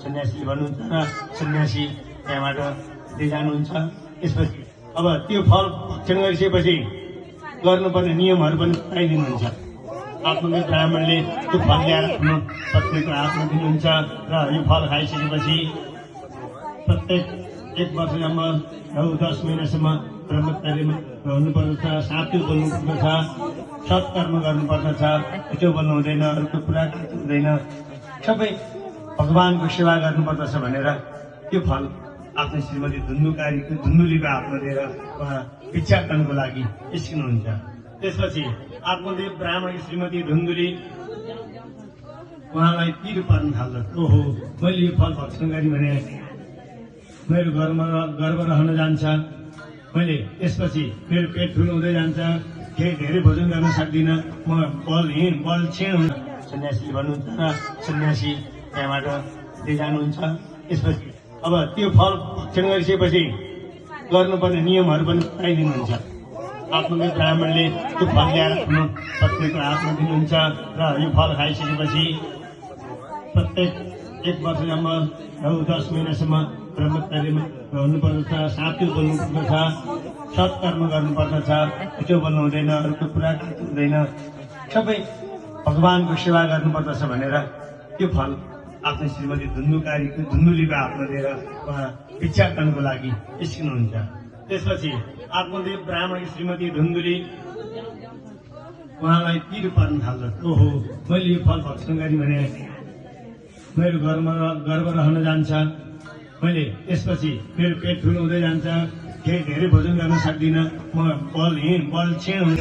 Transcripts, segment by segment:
सन्यासी भन्नुहुन्छ र सन्यासी त्यहाँबाट जानुहुन्छ। त्यसपछि अब त्यो फल भक्षण गरिसकेपछि गर्नुपर्ने नियमहरू पनि बताइदिनुहुन्छ। आत्मदेव ब्राह्मणले त्यो फल ल्याएर आफ्नो पत्नीको हातमा दिनुहुन्छ र यो फल खाइसकेपछि प्रत्येक 1 वर्षसम्म 10 महिनासम्म ब्रह्मचर्यमा रहनुपर्दछ, साँचो बोल्नुपर्दछ, सत्कर्म गर्नुपर्दछ, झुटो बोल्नु हुँदैन, अरूको कुरा हुँदैन, सबै भगवानको सेवा गर्नुपर्दछ भनेर त्यो फल आफ्नो श्रीमती धुन्धुलीको हातमा दिएर उहाँ भिक्षाटनको लागि निस्किनुहुन्छ। त्यसपछि आत्मदेव ब्राह्मण श्रीमती धुन्धुली उहाँलाई पिर पर्न थाल्छ। ओहो, मैले यो फल भक्षण गरेँ भने मेरो गर्व रहन जान्छ, मैले त्यसपछि मेरो पेट ठुलो हुँदै जान्छ, धेरै भोजन गर्न सक्दिनँ, म बलहीन बलक्षीण हुन्छ। सन्यासी भन्नुहुन्छ र सन्यासी त्यहाँबाट जानुहुन्छ। त्यसपछि अब त्यो फल भक्षण गरिसकेपछि गर्नुपर्ने नियमहरू पनि बताइदिनुहुन्छ। आत्मदेव ब्राह्मणले त्यो फल ल्याएर आफ्नो पत्नीको हातमा दिनुहुन्छ र यो फल खाइसकेपछि प्रत्येक 1 वर्षसम्म 10 महिनासम्म ब्रह्मचर्यमा रहनुपर्दछ, साँचो बोल्नुपर्दछ, सत्कर्म गर्नुपर्दछ, झुटो बोल्नु हुँदैन, अरूको कुरा हुँदैन, सबै भगवानको सेवा गर्नुपर्दछ भनेर त्यो फल आफ्नो श्रीमती धुन्धुलीको हातमा दिएर उहाँ भिक्षाटनको लागि निस्किनुहुन्छ। त्यसपछि आत्मदेव ब्राह्मण श्रीमती धुन्धुली उहाँलाई पिर पर्न थाल्छ। ओहो, मैले यो फल भक्षण गरेँ भने मेरो गर्व रहन जान्छ, मैले त्यसपछि मेरो पेट ठुलो हुँदै जान्छ, धेरै भोजन गर्न सक्दिनँ, म बलहीन बलक्षीण हुन्छ।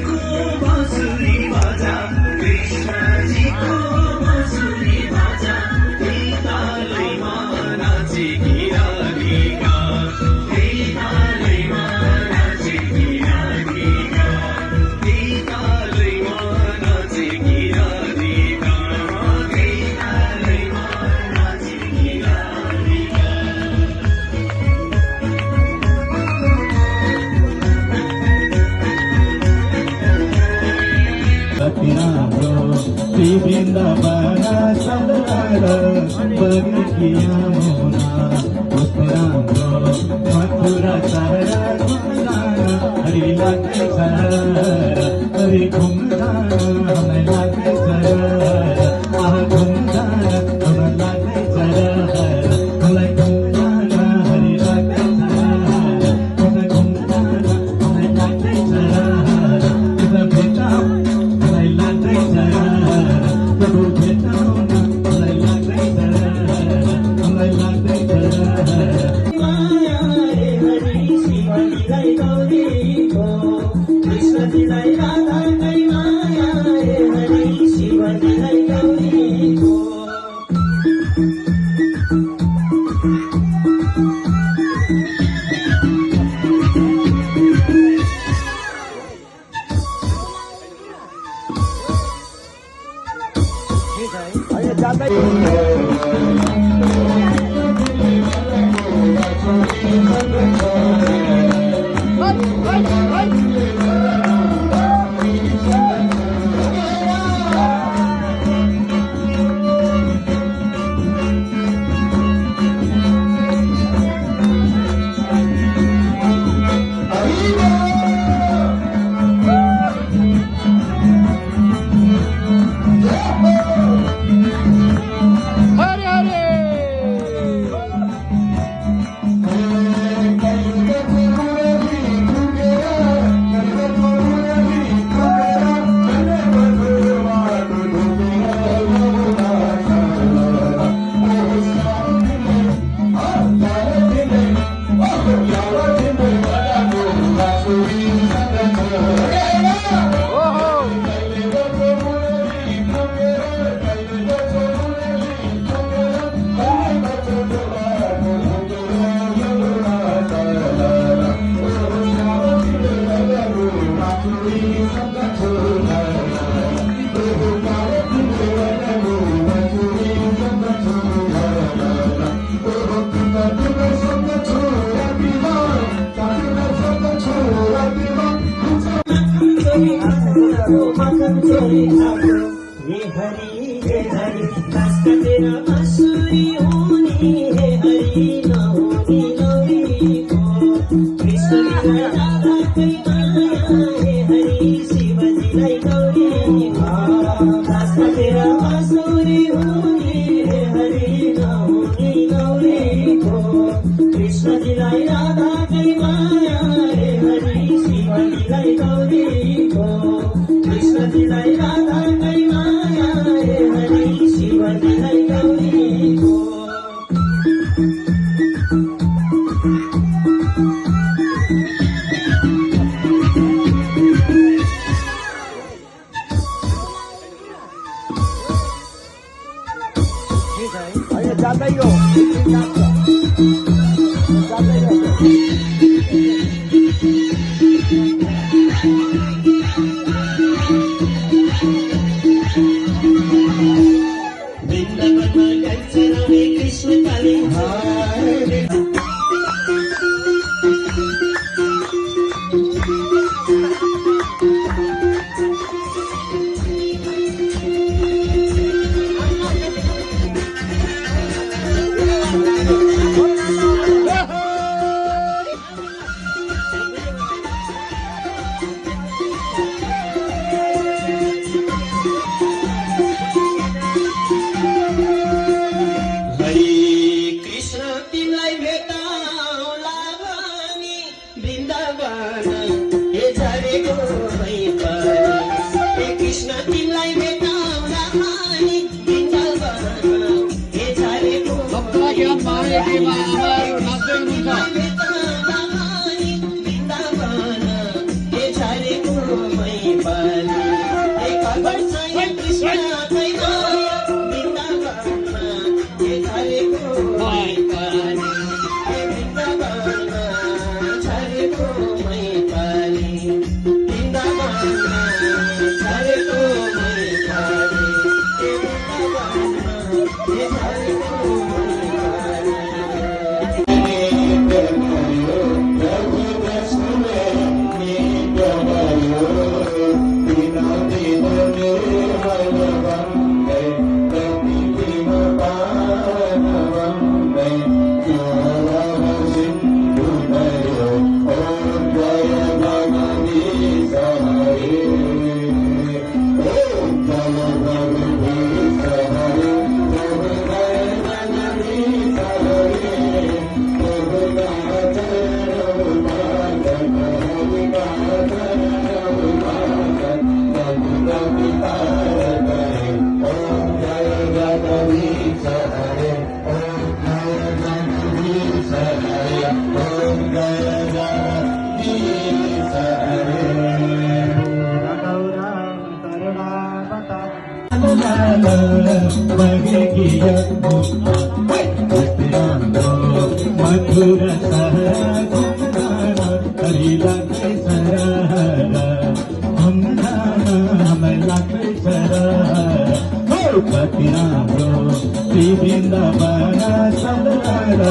Pati वृन्दावन सलल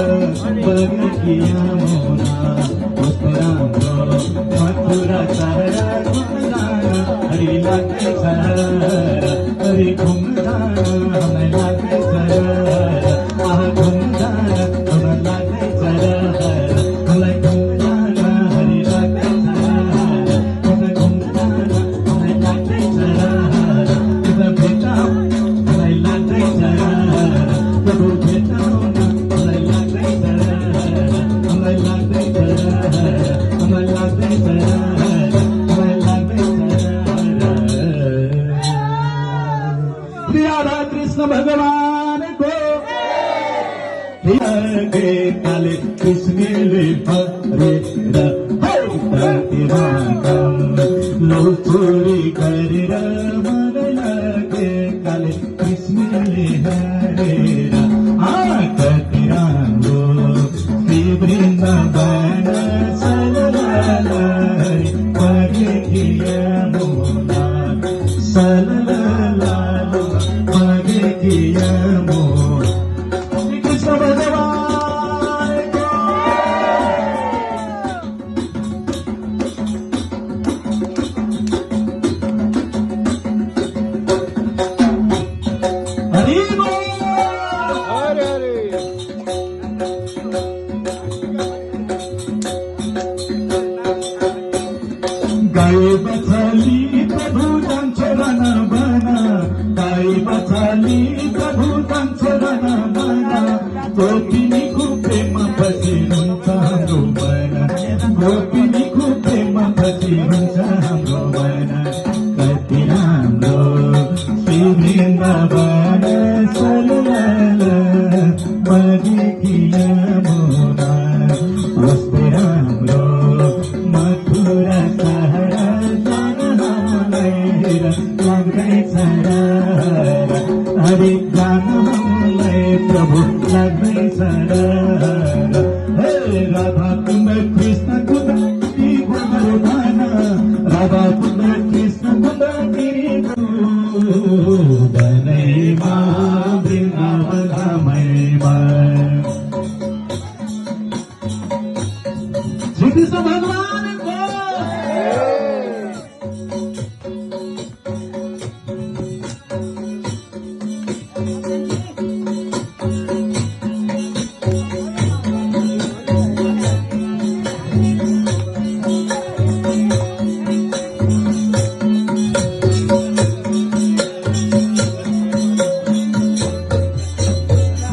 बगेकी यमुना कस्तो राम्रो मथुरा सहर हरि लाग्दैछ हरि घुम्दान हामीलाई लाग्दैछ आहा घुम्दान हामीलाई लाग्दैछ हामीलाई घुम्दान हरि लाग्दैछ घुम्दान हामीलाई लाग्दैछ भेटाउ हामीलाई लाग्दैछ प्रभु भेटाउन हामीलाई लाग्दैछ हामीलाई लाग्दैछ हामीलाई लाग्दैछ राधा कृष्ण भगवान को काले कृष्णले भरेर लौ चोरी गरेर मन लागे काले कृष्णले हरेर कति राम्रो श्री वृन्दावन सललालय बगेकी यमुना सललालय बगेकी यमुना कृष्ण भगवान को हरि बोल गाई बछाली प्रभु जान्छ रन बना गाई बछाली प्रभु जान्छ रन बना गोपिनीको प्रेम बसिरहन्छ हाम्रो मन गोपिनीको प्रेम बसिरहन्छ हाम्रो मन कति राम्रो श्री वृन्दावन सलल बगेकी यमुना कस्तो राम्रो मथुरा सहर लाग्दैछ हरे गानलाई प्रभु लाग्दैछ राधा कुण्ड कृष्ण कुण्ड भगवान राधा कुण्ड कृष्ण कुण्ड वृन्दावनैमा वृन्दावनमैमा श्री कृष्ण भगवान को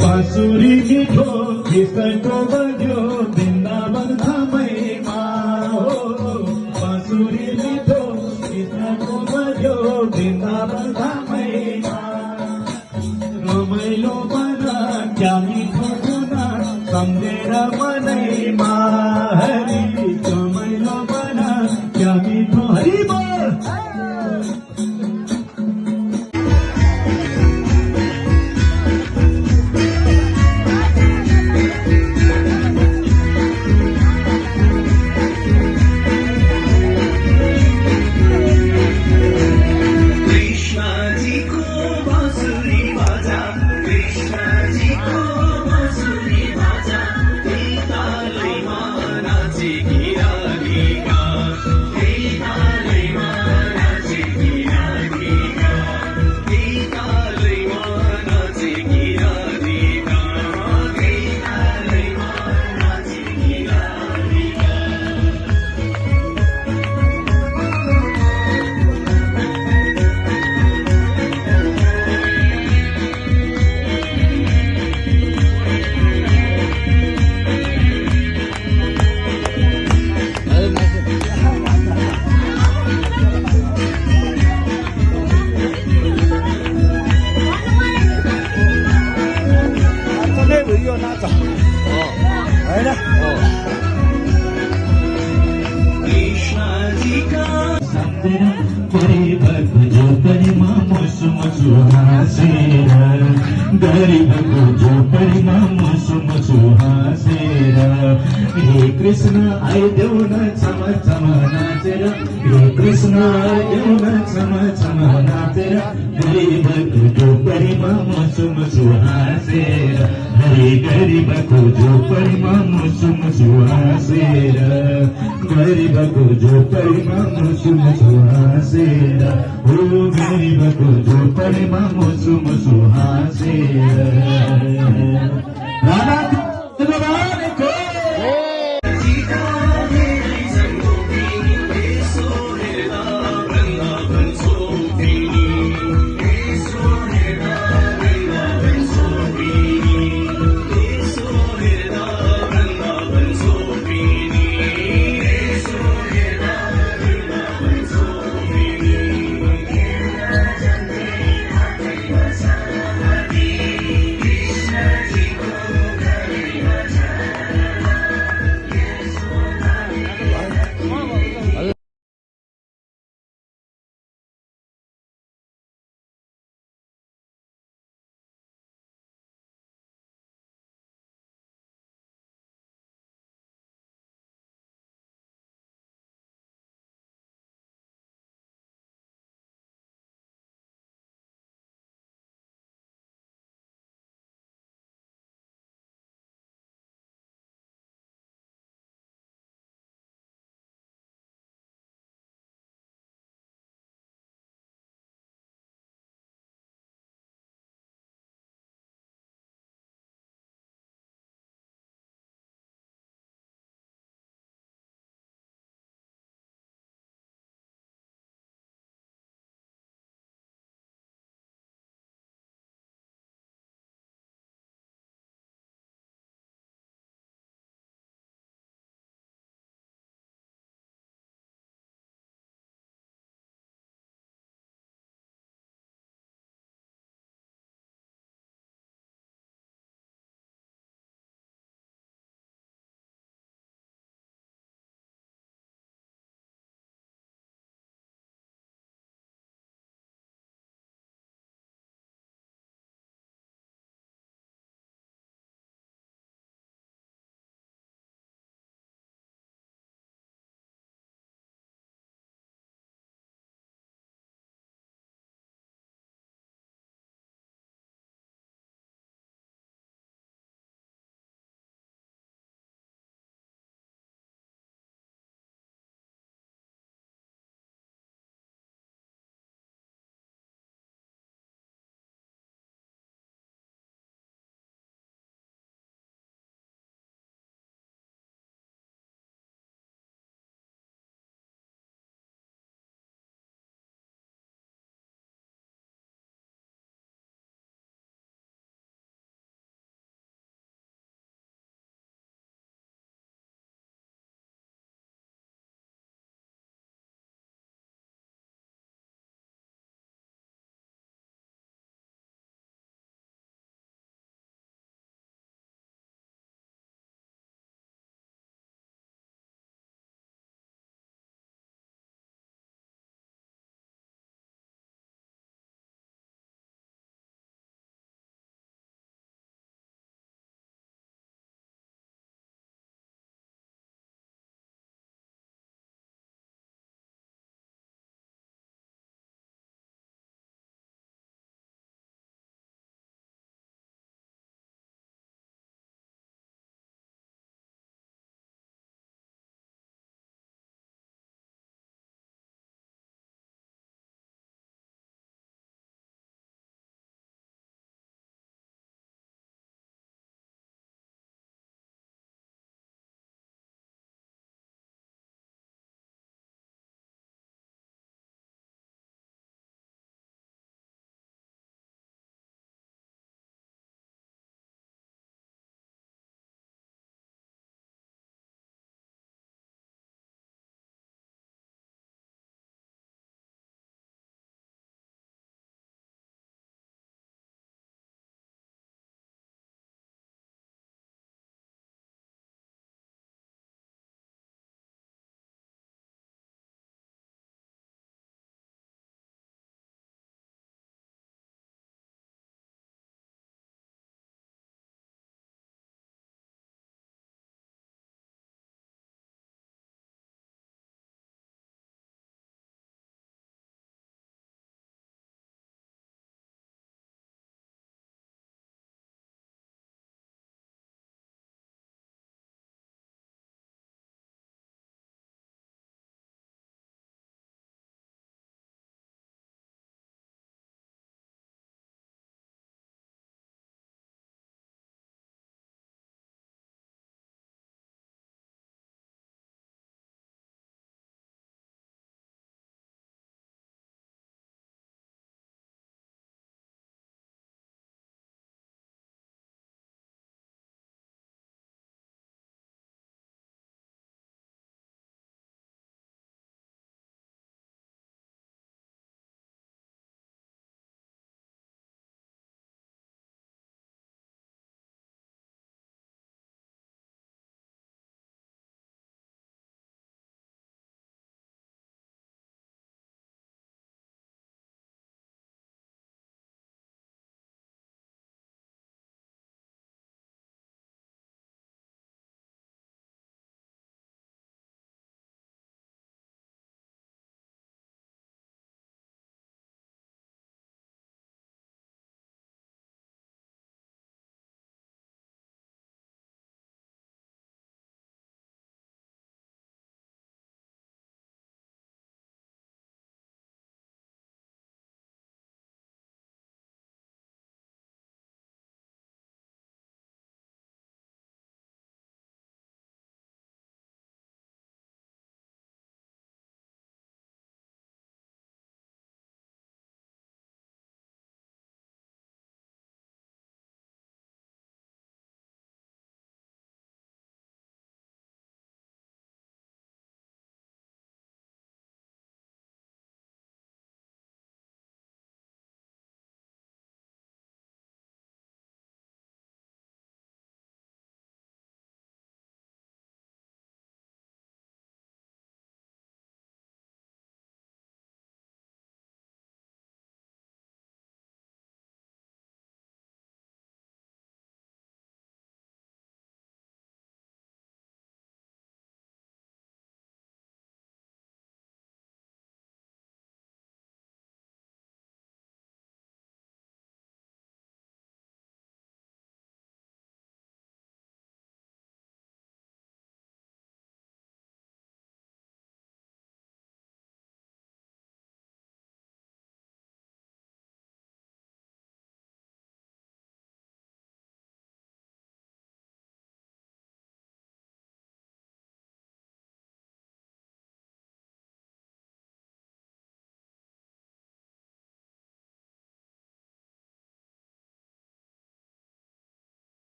बाँसुरी मिठो कृष्णको बज्यो वृन्दावन धामैमा हो बाँसुरी मिठो कृष्णको बज्यो वृन्दावन धामैमा रमाइलो बना क्या मिठो गुना सम्झेर मनैमा हरि रमाइलो बना क्या मिठो हरि बोल गरीबको झोपडीमा मसु मसु हाँसेर एक कृष्ण आइदेऊ न छम छम नाचेर हे कृष्ण आइदेऊ न छम छम नाचेर गरिबको झोपडीमा मुसु मुसु हाँसेर गरिबको झोपडीमा मुसु मुसु हाँसेर गरिबको झोपडीमा मुसु मुसु हाँसेर हो गरिबको झोपडीमा मुसु मुसु हाँसेर राधा भगवानको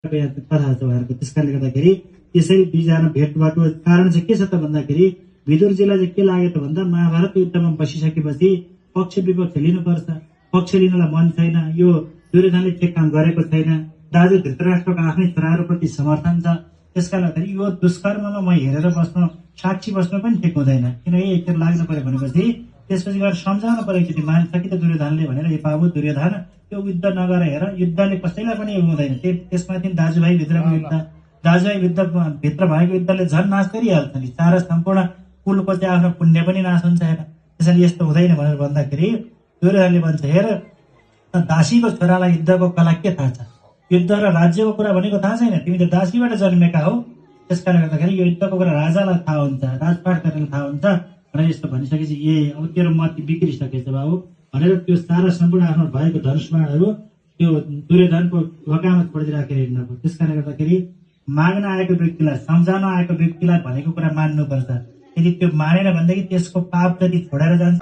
कथा छ उहाँहरूको। त्यस कारणले गर्दाखेरि त्यसरी दुईजना भेटवाटो कारण चाहिँ के छ त भन्दाखेरि विदुरजीलाई चाहिँ के लाग्यो त भन्दा महाभारत युद्धमा बसिसकेपछि पक्ष विपक्ष लिनुपर्छ, पक्ष लिनलाई मन छैन, यो दुर्योधनले ठिक काम गरेको छैन, दाजु धृतराष्ट्रको आफ्नै छोराहरूप्रति समर्थन छ, त्यसकारण गर्दाखेरि यो दुष्कर्ममा म हेरेर बस्नु साक्षी बस्नु पनि ठिक हुँदैन, किनकि एकतिर लाग्नु पर्यो भनेपछि त्यसपछि गएर सम्झाउनु पर्यो एकचोटि मान्छ कि त दुर्योधनले भनेर यो बाबु दुर्योधन त्यो युद्ध नगरेर हेर, युद्धले कसैलाई पनि हुँदैन, त्यसमाथि दाजुभाइ भित्रको युद्ध, दाजुभाइ भित्र भएको युद्धले झन् नाश गरिहाल्छ नि, सारा सम्पूर्ण कुलको चाहिँ आफ्नो पुण्य पनि नाश हुन्छ हेर, त्यसैले यस्तो हुँदैन भनेर भन्दाखेरि दुर्योधनले भन्छ हेर दासीको छोरालाई युद्धको कला के थाहा छ, युद्ध र राज्यको कुरा भनेको थाहा छैन, तिमी त दासीबाट जन्मेका हौ, त्यसकारणले गर्दाखेरि यो युद्धको कुरा राजालाई थाहा हुन्छ, राजपाट गर्नेलाई थाहा हुन्छ भनेर यस्तो भनिसकेपछि अब तेरो मत बिग्रिसकेछ बाबु भनेर त्यो सारा सम्पूर्ण आफ्नो भएको धनुष्मानहरू त्यो दुर्योधनको वकामा छोडिदिराखेर हिँड्नुभयो। त्यस कारणले गर्दाखेरि माग्न आएको व्यक्तिलाई, सम्झाउन आएको व्यक्तिलाई भनेको कुरा मान्नुपर्छ, यदि त्यो मानेन भनेदेखि त्यसको पाप जति छोडेर जान्छ।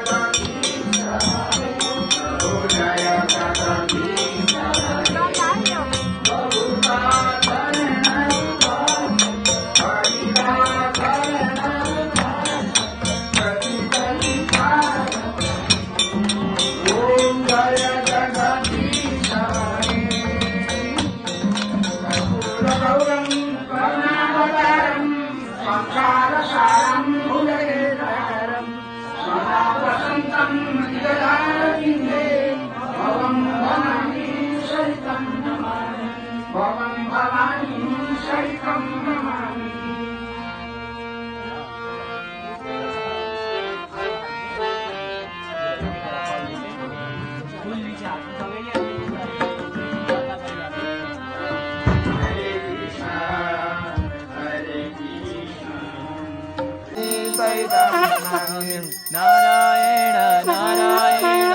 नारायण नारायण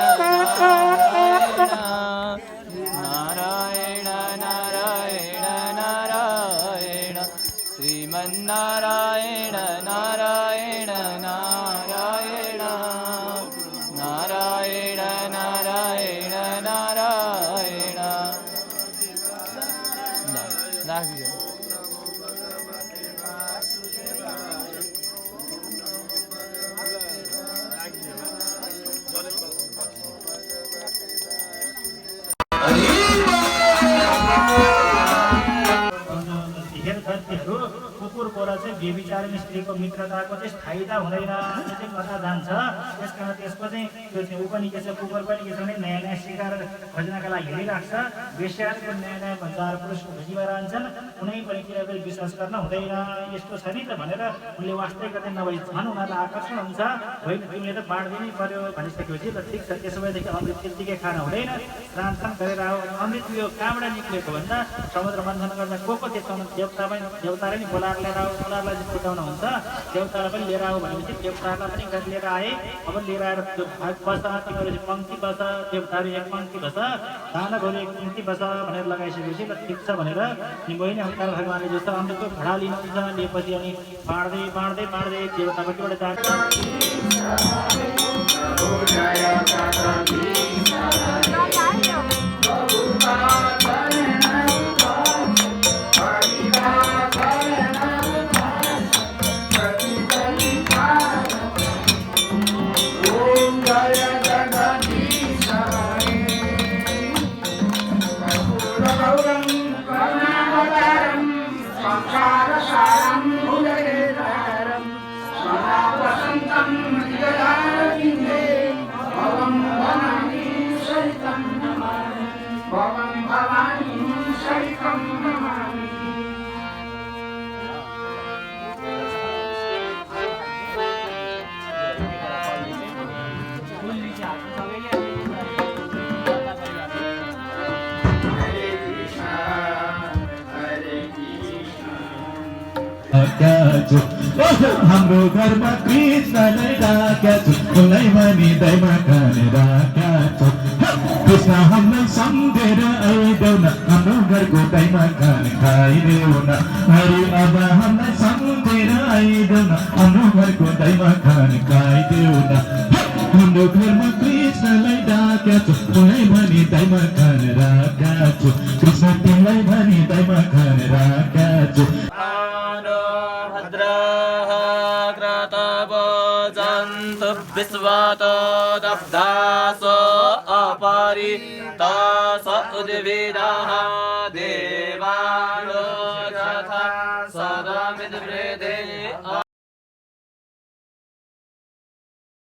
नारायण नारायण नारायण श्रीमन्नारायण नारायण नारायण नारायण नारायण नारायण नारायण कुकुर गोरा चाहिँ बेबिचारी स्त्रीको मित्रताको चाहिँ स्थायिता हुँदैन, त्यो चाहिँ कता जान्छ, त्यस कारण त्यसको चाहिँ त्यो चाहिँ ऊ पनि के छ, कुकुर पनि के छ भने नयाँ नयाँ शिकार खोज्नका लागि हिँडिराख्छ, वेश्याहरूको नयाँ नयाँ भन्चार पुरुषको खोजीमा रहन्छन्, कुनै पनि कुरा पनि विश्वास गर्न हुँदैन, यस्तो छ नि त भनेर उनले वास्तविक गर्दै नभई झन् उनीहरूलाई आकर्षण हुन्छ, होइन तिमीले त बाँड्दिनै पर्यो भनिसकेपछि ल ठिक छ, त्यसो भएदेखि अमृत त्यत्तिकै खान हुँदैन, स्नान गरेर आऊ, अमृत यो कहाँबाट निक्लेको भन्दा समुद्र मन्थन गर्दा को त्यस्तो देउताले नि बोलाएर लिएर आऊ, उनीहरूलाई चाहिँ फुटाउन हुन्छ, देउतालाई पनि लिएर आऊ भनेपछि देउतालाई पनि लिएर आए, अब लिएर आएर त्यो भाग बस, तिमीहरू चाहिँ पङ्क्ति बस, देउताहरू एक पङ्क्ति बस, दानवहरू एक पङ्क्ति बस भनेर लगाइसकेपछि ल ठिक छ भनेर बहिनी हल्कार भगवान्ले जस्तो अमृतको घडा लिनुहुन्छ, लिएपछि अनि बाँड्दै बाँड्दै बाँड्दै देवतापट्टिबाट जान्छ। हाम्रो घरमा कृष्णलाई राख्या छु, उसलाई मानिँदैमा खाने राख्या छु, कृष्ण हामीलाई सम्झेर आइदेऊ न, हाम्रो घरको दाइमा खाने खाइदेऊ न, हरि अब हामीलाई सम्झेर आइदेऊ न, हाम्रो घरको दाइमा खाने खाइदेऊ न, हाम्रो घरमा कृष्णलाई राख्या छु मलाई भनी दाइमा खान राख्या छु कृष्ण तिमीलाई भनी दाइमा खान राख्या छु भद्रः क्रतवो जन्तु विश्वात दब्धासो अपरितास उद्भिदाः